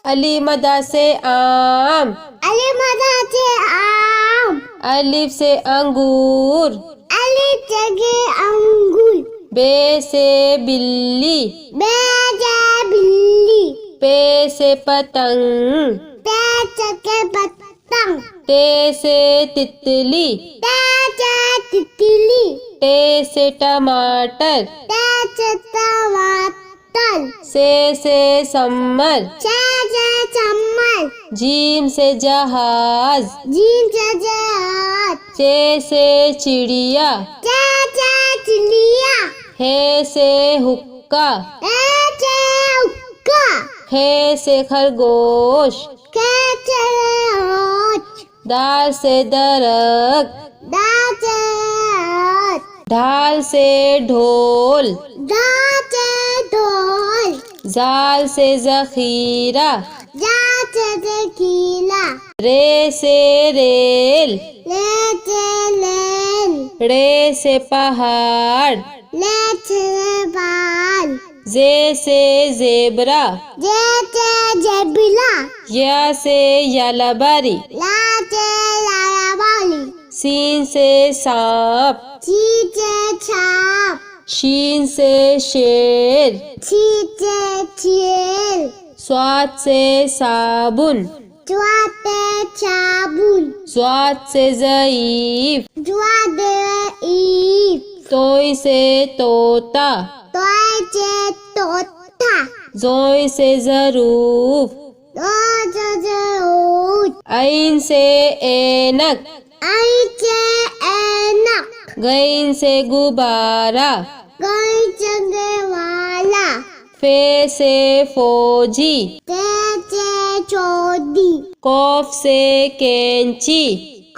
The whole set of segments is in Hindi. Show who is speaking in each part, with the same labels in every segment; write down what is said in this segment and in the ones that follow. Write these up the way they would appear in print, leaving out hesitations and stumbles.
Speaker 1: अली मदा से आम,
Speaker 2: अलिफ मदा से आम,
Speaker 1: अलिफ से अंगूर,
Speaker 2: अलिफ जगह अंगूर,
Speaker 1: बे से बिल्ली,
Speaker 2: बे से बिल्ली,
Speaker 1: पे से पतंग,
Speaker 2: पे से पतंग,
Speaker 1: ते से तितली,
Speaker 2: ते से तितली,
Speaker 1: टे से टमाटर,
Speaker 2: ते से टमाटर,
Speaker 1: से सम्मर,
Speaker 2: से चम्मच,
Speaker 1: जीम से जहाज,
Speaker 2: जीम से जहाज,
Speaker 1: चे से चिड़िया,
Speaker 2: से चिड़िया,
Speaker 1: हे से हुक्का,
Speaker 2: से हुक्का,
Speaker 1: खे से खरगोश,
Speaker 2: से रोज,
Speaker 1: दाल से दरख्त,
Speaker 2: से
Speaker 1: ढाल से ढोल,
Speaker 2: से ढोल,
Speaker 1: जाल से जखीरा,
Speaker 2: से खीला,
Speaker 1: रे से रेल,
Speaker 2: से लेन,
Speaker 1: रे से पहाड़,
Speaker 2: से बाल,
Speaker 1: जे से जेबरा,
Speaker 2: से जबिला,
Speaker 1: या से यालाबारी,
Speaker 2: से लावाली,
Speaker 1: सीन से सांप,
Speaker 2: से छाप,
Speaker 1: शीन से शेर,
Speaker 2: से चेल,
Speaker 1: स्वाद से साबुन,
Speaker 2: से साबुन,
Speaker 1: स्वाद से ज़ईफ,
Speaker 2: ईफ,
Speaker 1: तोई से तोता,
Speaker 2: से तोता,
Speaker 1: जोई से ज़रूफ, ऐन से ऐनक,
Speaker 2: से ऐनक,
Speaker 1: गैन से गुब्बारा,
Speaker 2: वाला,
Speaker 1: फे से फौजी,
Speaker 2: से चौदी,
Speaker 1: कौफ से कैंची,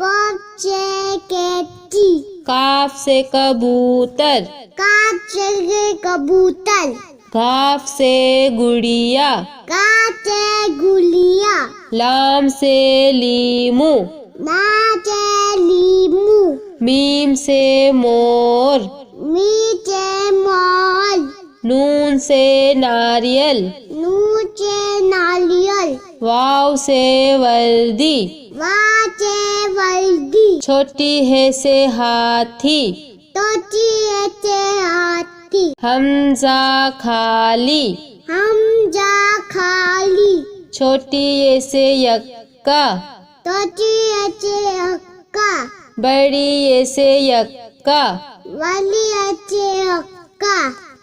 Speaker 2: से कैची,
Speaker 1: काफ से कबूतर,
Speaker 2: से कबूतर,
Speaker 1: घाफ से गुड़िया,
Speaker 2: से गुलिया,
Speaker 1: लाम से लीमू,
Speaker 2: से लीमू,
Speaker 1: मीम से मोर,
Speaker 2: से मॉल,
Speaker 1: नून से नारियल,
Speaker 2: से नारियल,
Speaker 1: वाव से वर्दी,
Speaker 2: से वर्दी,
Speaker 1: छोटी है से हाथी,
Speaker 2: से हाथी,
Speaker 1: हमजा खाली,
Speaker 2: खाली,
Speaker 1: छोटी ये से यक्का,
Speaker 2: से हक्का,
Speaker 1: बड़ी ये से यक्का,
Speaker 2: वाली से हक्का।